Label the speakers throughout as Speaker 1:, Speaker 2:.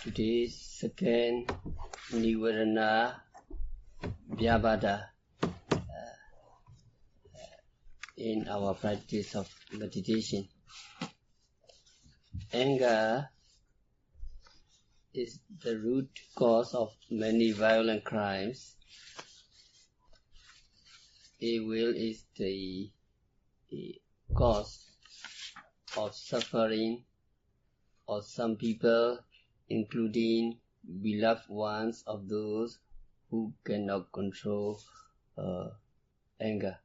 Speaker 1: Today's second Nivarana Vyavada in our practice of meditation. Anger is the root cause of many violent crimes. Evil is the cause of suffering of some people, including beloved ones of those who cannot control anger.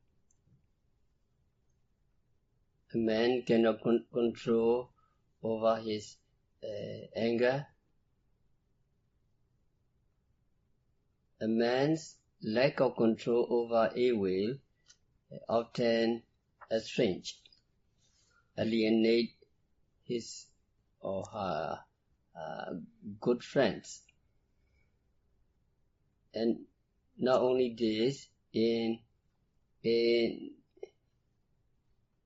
Speaker 1: A man cannot control over his anger. A man's lack of control over evil often estrange, alienate his or her good friends. And not only this, in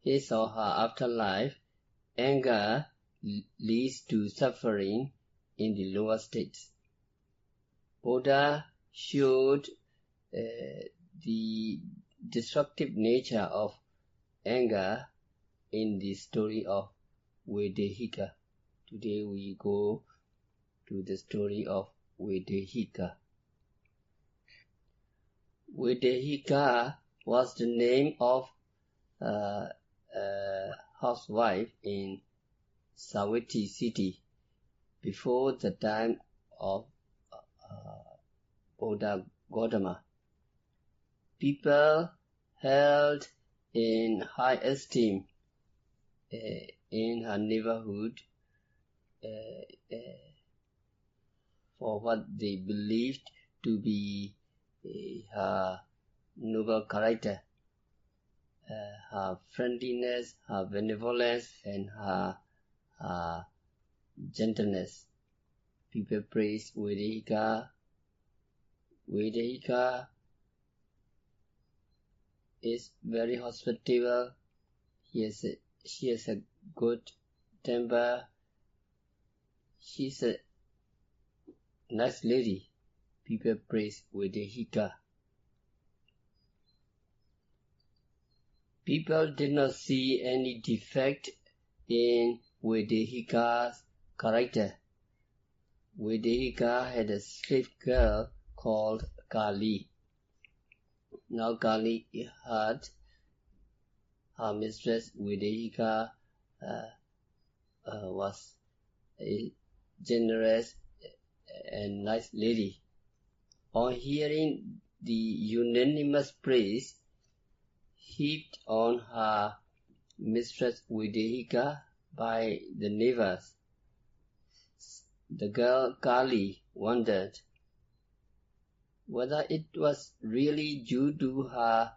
Speaker 1: his or her afterlife, anger leads to suffering in the lower states. Buddha showed the destructive nature of anger in the story of Vedehika. Today we go to the story of Vedehika. Vedehika was the name of a housewife in Savatthi city before the time of Buddha Gautama. People held in high esteem in her neighborhood for what they believed to be her noble character, her friendliness, her benevolence, and her gentleness. People praise Vedehika. Vedehika is very hospitable. She has a good temper. She's a nice lady. People praise Vedehika. People did not see any defect in Vedehika's character. Vedehika had a slave girl called Kali. Now Kali heard her mistress Vedehika was a generous and nice lady. On hearing the unanimous praise heaped on her mistress Vedehika by the neighbors, the girl Kali wondered whether it was really due to her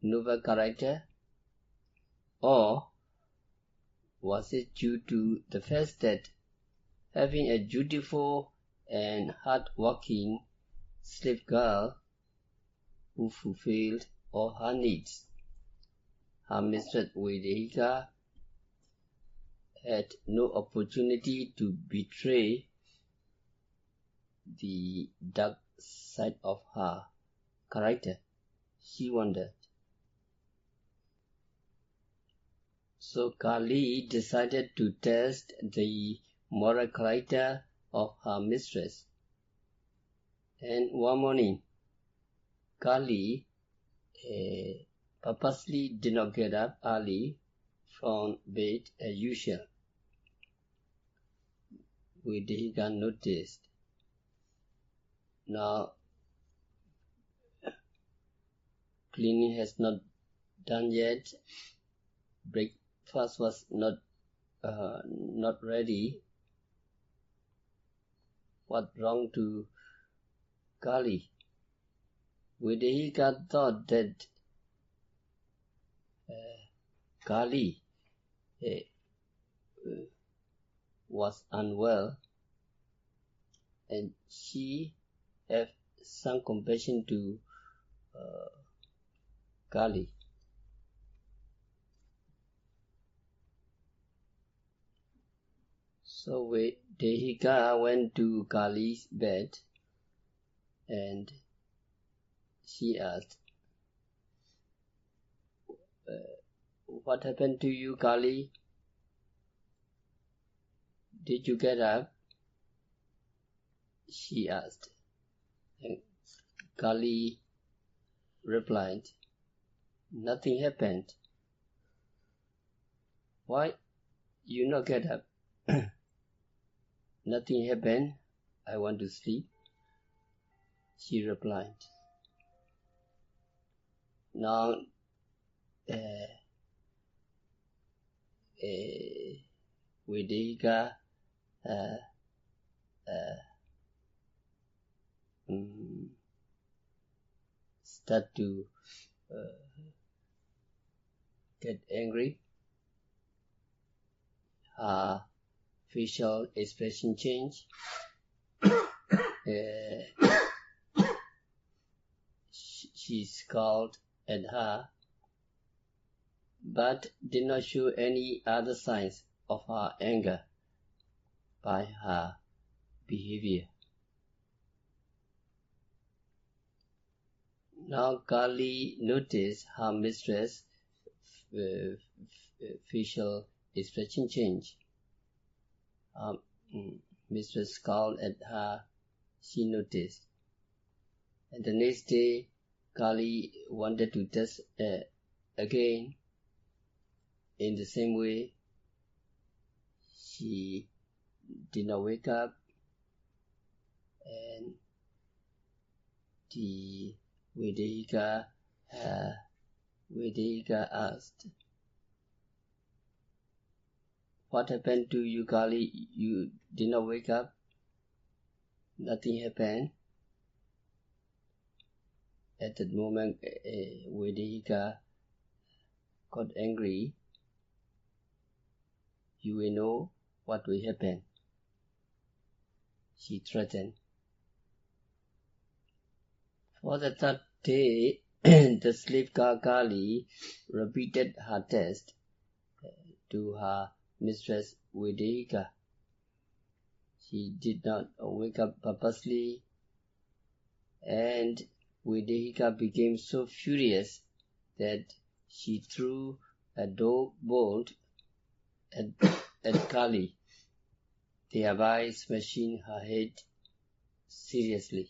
Speaker 1: noble character, or was it due to the fact that having a dutiful and hard-working slave girl who fulfilled all her needs, her mistress Vedehika had no opportunity to betray the dark side of her character, she wondered. So Kali decided to test the moral character of her mistress. And one morning, Kali purposely did not get up early from bed as usual. Vedehika noticed. Now, cleaning has not done yet. Breakfast was not ready. What's wrong to Kali? Vedehika thought that Kali was unwell, and she have some compassion to Kali. So Vedehika went to Kali's bed and she asked, "What happened to you, Kali? Did you get up?" she asked. And Kali replied, "Nothing happened. Why you not get up?" "Nothing happened. I want to sleep," she replied. Now, Vedehika start to get angry. Her facial expression change. She scowled at her, but did not show any other signs of her anger by her behavior. Now Kali noticed her mistress' facial expression change. Mistress scowled at her, she noticed. And the next day, Kali wanted to test again. In the same way, she did not wake up, and the Vedehika asked, "What happened to you, Kali? You did not wake up? Nothing happened?" At that moment, Vedehika got angry. "You will know what will happen," she threatened. For the third day, the slave girl Kali repeated her test to her mistress Vedehika. She did not wake up purposely, and Vedehika became so furious that she threw a door bolt at Kali, thereby smashing her head seriously.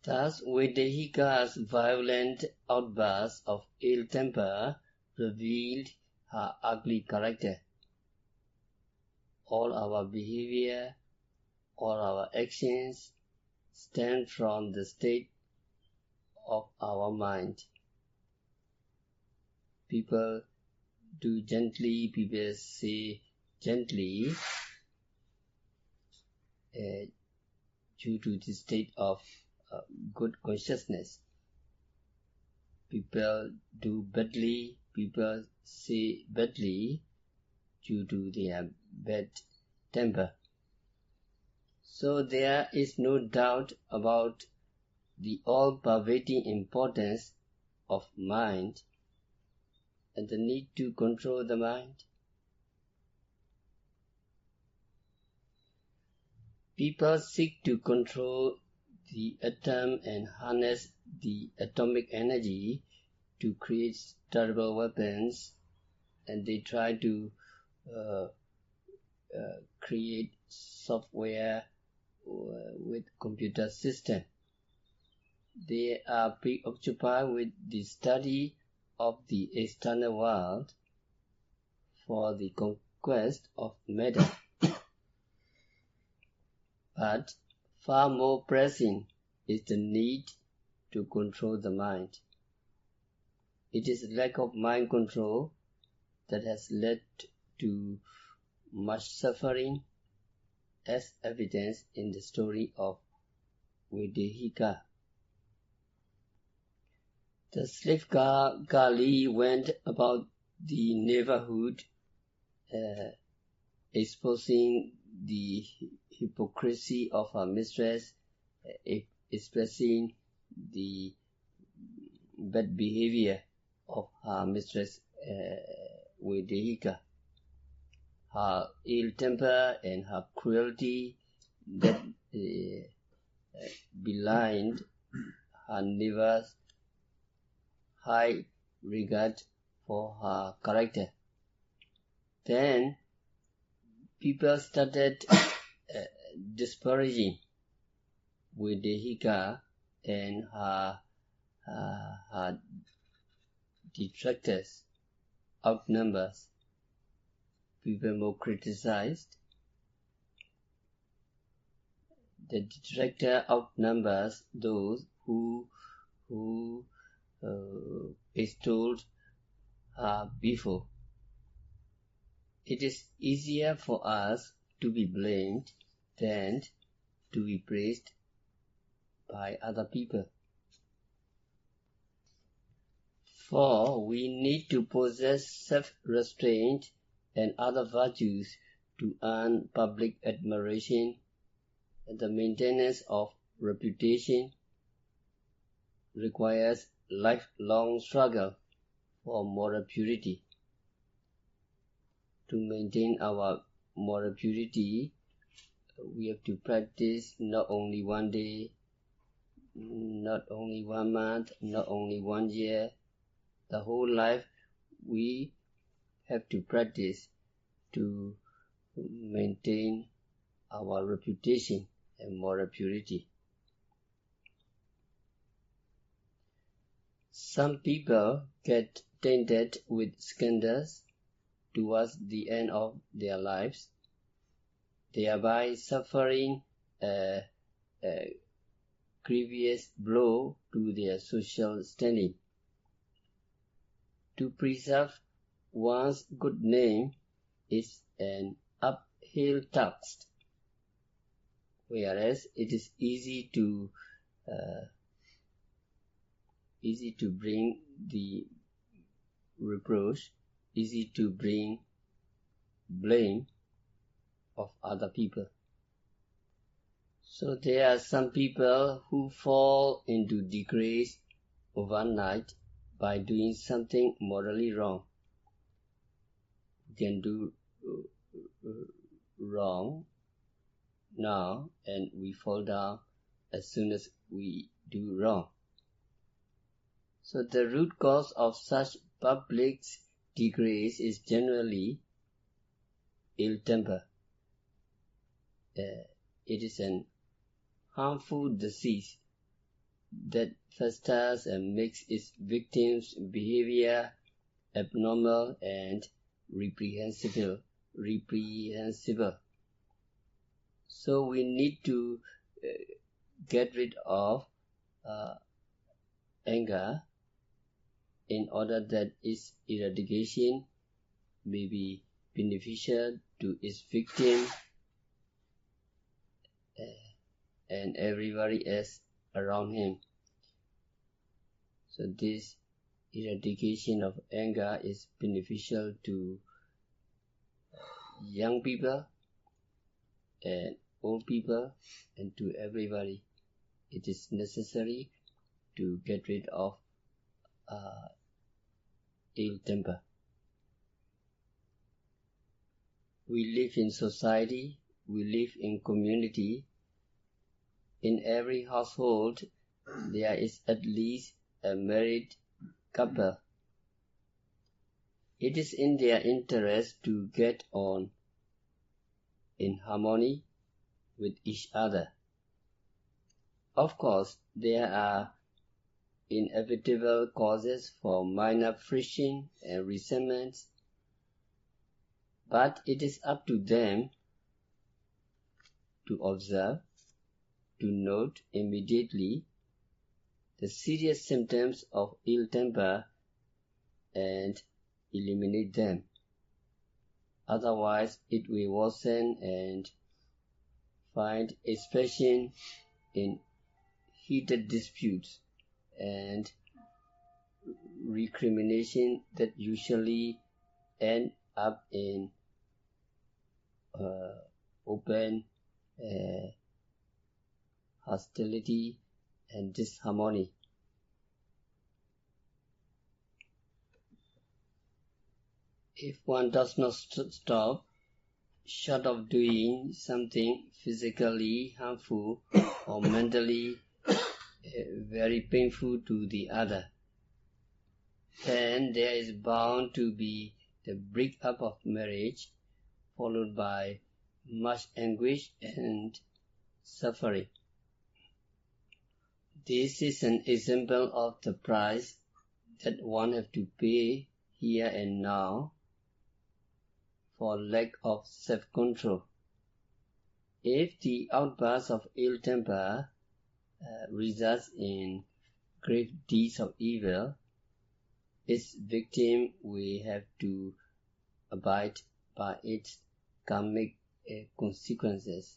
Speaker 1: Thus, Vedehika's violent outbursts of ill temper revealed her ugly character. All our behavior, all our actions stem from the state of our mind. People do gently, people say gently due to the state of good consciousness. People do badly, people say badly due to their bad temper. So there is no doubt about the all-pervading importance of mind and the need to control the mind. People seek to control the atom and harness the atomic energy to create terrible weapons, and they try to create software with computer system. They are preoccupied with the study of the external world for the conquest of matter. But far more pressing is the need to control the mind. It is lack of mind control that has led to much suffering, as evidenced in the story of Vedehika. The slave girl Kali went about the neighborhood exposing the hypocrisy of her mistress, expressing the bad behavior of her mistress Vedehika. her ill temper and her cruelty that belied her neighbor's high regard for her character. Then people started disparaging Vedehika and her detractors outnumbers. People more criticized. The detractor outnumbers those who extolled her before. It is easier for us to be blamed than to be praised by other people. For we need to possess self-restraint and other virtues to earn public admiration, and the maintenance of reputation requires lifelong struggle for moral purity. To maintain our moral purity, we have to practice not only one day, not only 1 month, not only 1 year, the whole life we have to practice to maintain our reputation and moral purity. Some people get tainted with scandals towards the end of their lives, thereby suffering a grievous blow to their social standing. To preserve one's good name is an uphill task, whereas it is easy to bring the reproach, easy to bring blame of other people. So there are some people who fall into disgrace overnight by doing something morally wrong. We can do wrong now and we fall down as soon as we do wrong. So the root cause of such public disgrace is generally ill temper. It is an harmful disease that festers and makes its victims' behavior abnormal and reprehensible. So we need to get rid of anger in order that its eradication may be beneficial to its victim and everybody else around him. So this eradication of anger is beneficial to young people and old people and to everybody. It is necessary to get rid of ill temper. We live in society, we live in community. In every household, there is at least a married couple. It is in their interest to get on in harmony with each other. Of course, there are inevitable causes for minor friction and resentments, but it is up to them to observe, to note immediately the serious symptoms of ill temper and eliminate them. Otherwise, it will worsen and find expression in heated disputes and recrimination that usually end up in open hostility and disharmony. If one does not stop short of doing something physically harmful or mentally very painful to the other, then there is bound to be the break-up of marriage, followed by much anguish and suffering. This is an example of the price that one has to pay here and now for lack of self-control. If the outburst of ill temper results in grave deeds of evil, its victim will have to abide by its karmic consequences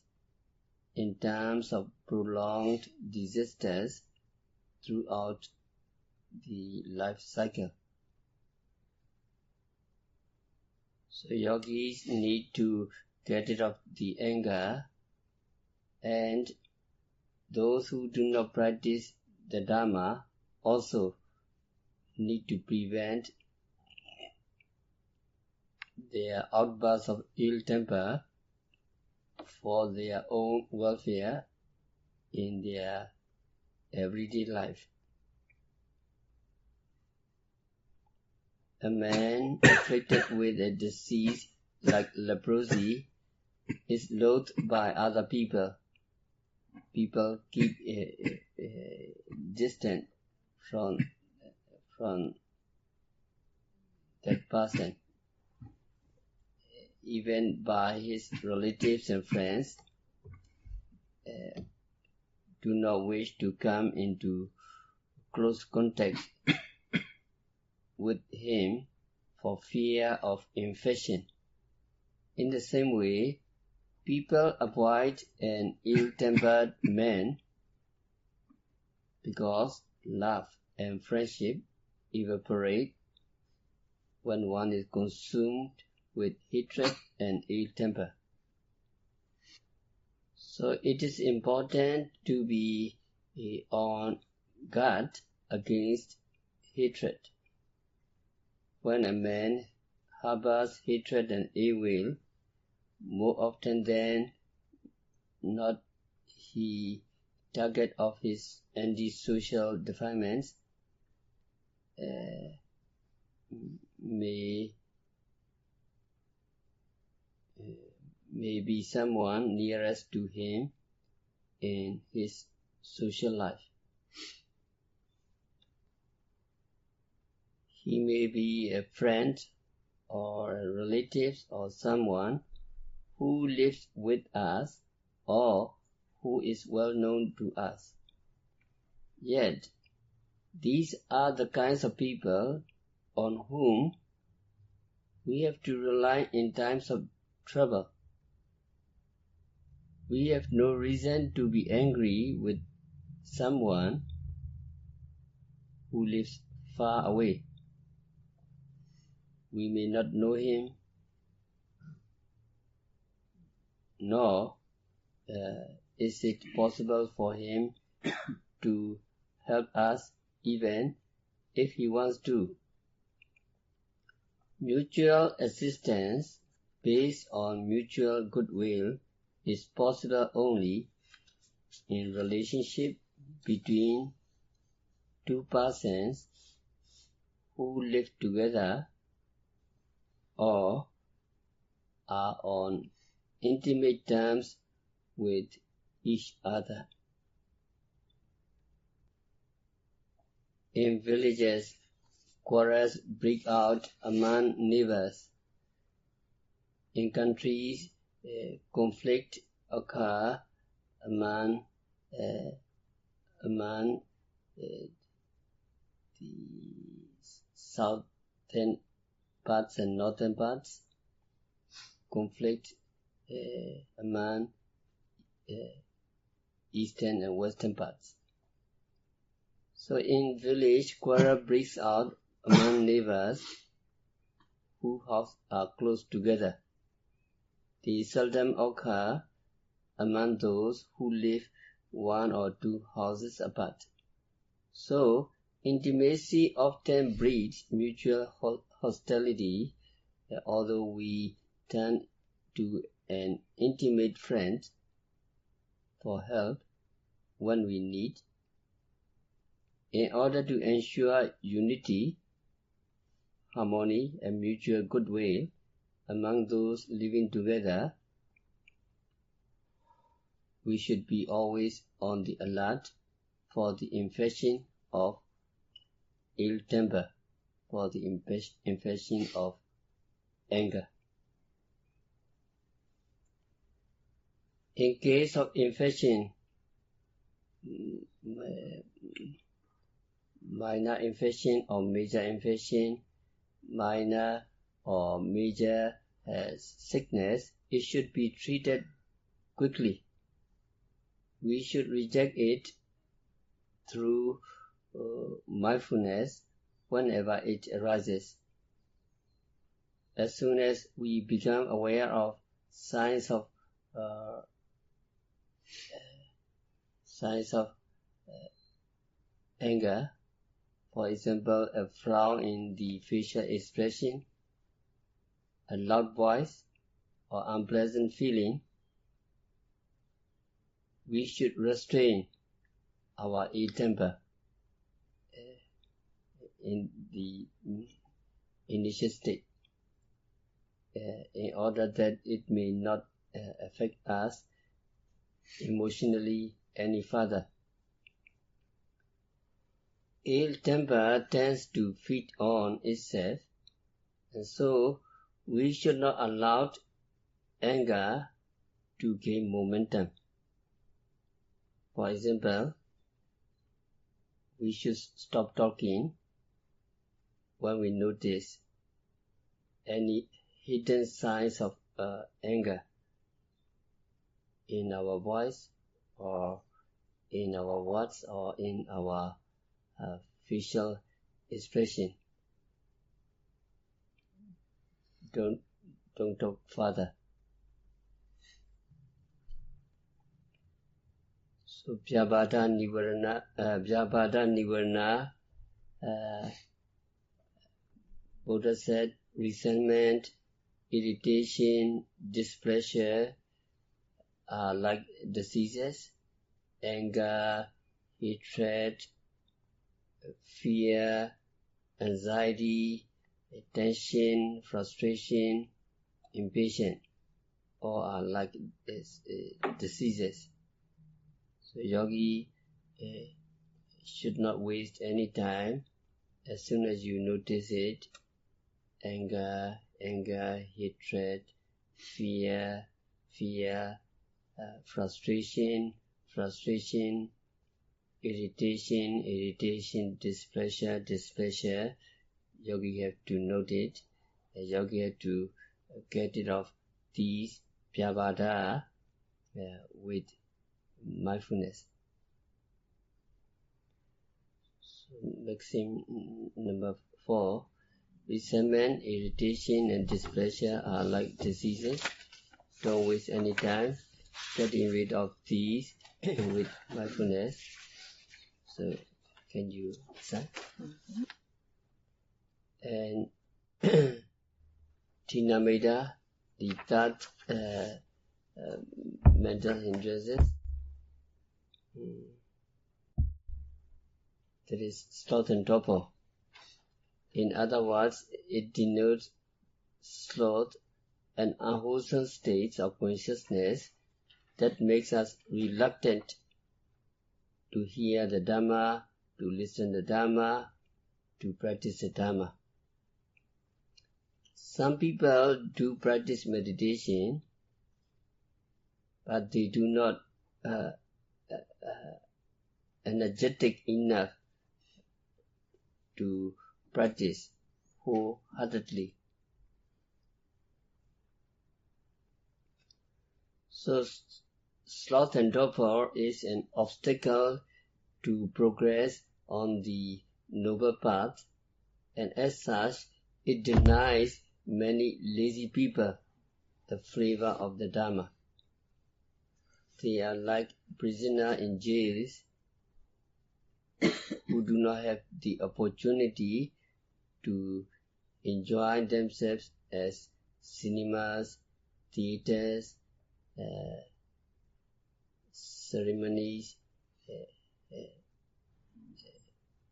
Speaker 1: in terms of prolonged disasters throughout the life cycle. So yogis need to get rid of the anger, and those who do not practice the Dharma also need to prevent their outbursts of ill temper for their own welfare in their everyday life. A man afflicted with a disease like leprosy is loathed by other people. People keep distant from that person. Even by his relatives and friends do not wish to come into close contact with him for fear of infection. In the same way, people avoid an ill-tempered man because love and friendship evaporate when one is consumed with hatred and ill temper. So it is important to be on guard against hatred. When a man harbors hatred and ill will, more often than not he target of his anti-social defilements may be someone nearest to him in his social life. He may be a friend or a relative or someone who lives with us or who is well known to us. Yet, these are the kinds of people on whom we have to rely in times of trouble. We have no reason to be angry with someone who lives far away. We may not know him, nor is it possible for him to help us even if he wants to. Mutual assistance based on mutual goodwill is possible only in relationship between two persons who live together or are on intimate terms with each other. In villages, quarrels break out among neighbors. In countries, conflict occur among the southern parts and northern parts, conflict among eastern and western parts. So in village, quarrel breaks out among neighbors whose houses are close together. They seldom occur among those who live one or two houses apart. So, intimacy often breeds mutual hostility, although we turn to an intimate friend for help when we need, in order to ensure unity, harmony, and mutual goodwill among those living together, we should be always on the alert for the infection of ill temper, for the infection of anger. In case of infection, minor infection or major infection, minor or major sickness, it should be treated quickly. We should reject it through mindfulness whenever it arises. As soon as we become aware of signs of anger, for example, a frown in the facial expression, a loud voice, or unpleasant feeling, we should restrain our ill temper in the initial state, in order that it may not affect us emotionally any further. Ill temper tends to feed on itself, and so we should not allow anger to gain momentum. For example, we should stop talking when we notice any hidden signs of anger in our voice or in our words or in our facial expression. Don't talk further. So Vyabhada Nivarana, Buddha said, resentment, irritation, displeasure are like diseases. Anger, hatred, fear, anxiety, tension, frustration, impatience, all are like diseases. So yogi should not waste any time. As soon as you notice it, anger, hatred, fear, frustration, irritation, displeasure, yogi have to note it. Yogi have to get rid of these vyabhada with mindfulness. So maxim number 4, resentment, irritation, and displeasure are like diseases. Don't waste any time getting rid of these with mindfulness. So can you say? And Tinameda, the third mental hindrances, that is sloth and torpor. In other words, it denotes sloth and unwholesome states of consciousness that makes us reluctant to hear the Dhamma, to listen to the Dhamma, to practice the Dhamma. Some people do practice meditation, but they do not energetic enough to practice wholeheartedly. So sloth and torpor is an obstacle to progress on the noble path, and as such, it denies many lazy people the flavor of the Dhamma. They are like prisoners in jails who do not have the opportunity to enjoy themselves as cinemas, theaters, ceremonies,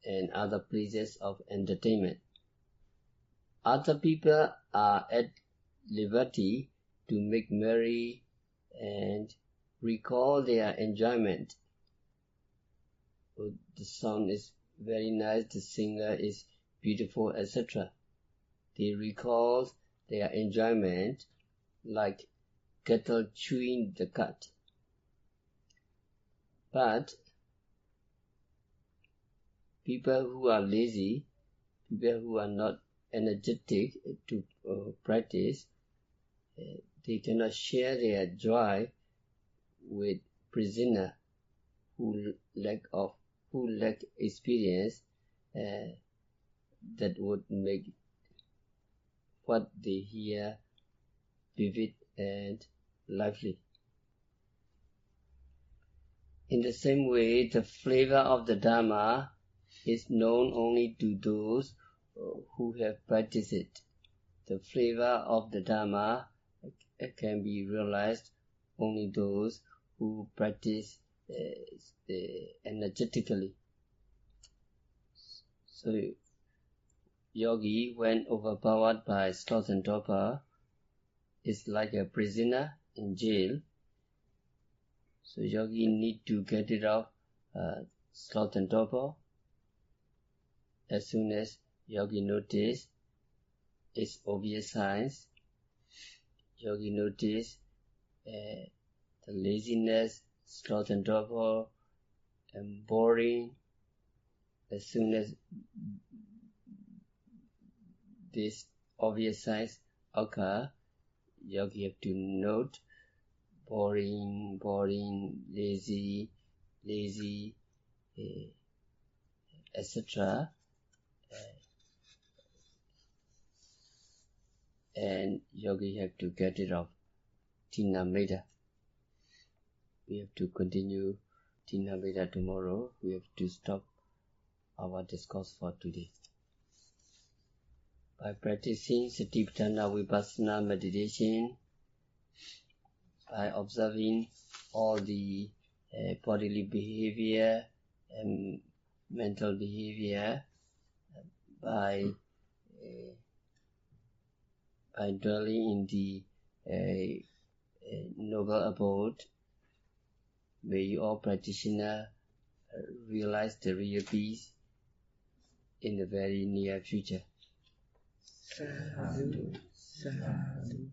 Speaker 1: and other places of entertainment. Other people are at liberty to make merry and recall their enjoyment. Oh, the song is very nice, the singer is beautiful, etc. They recall their enjoyment like cattle chewing the cud. But people who are lazy, people who are not energetic to practice, they cannot share their joy with prisoner who lack experience that would make what they hear vivid and lively. In the same way, the flavor of the Dharma is known only to those who have practiced it. The flavor of the Dharma can be realized only those who practice energetically. So, yogi, when overpowered by sloth and torpor, is like a prisoner in jail. So, yogi need to get rid of sloth and torpor. As soon as yogi notice its obvious signs, yogi notice the laziness, sloth and torpor, and boring. As soon as these obvious signs occur, yogi have to note boring, lazy, etc. And yogi have to get rid of Tina Meda. We have to continue Tina Meda tomorrow. We have to stop our discourse for today. By practicing Satipatthana Vipassana meditation, by observing all the bodily behavior and mental behavior, by dwelling in the noble abode, may you all practitioners realize the real peace in the very near future.
Speaker 2: Sadhu, sadhu.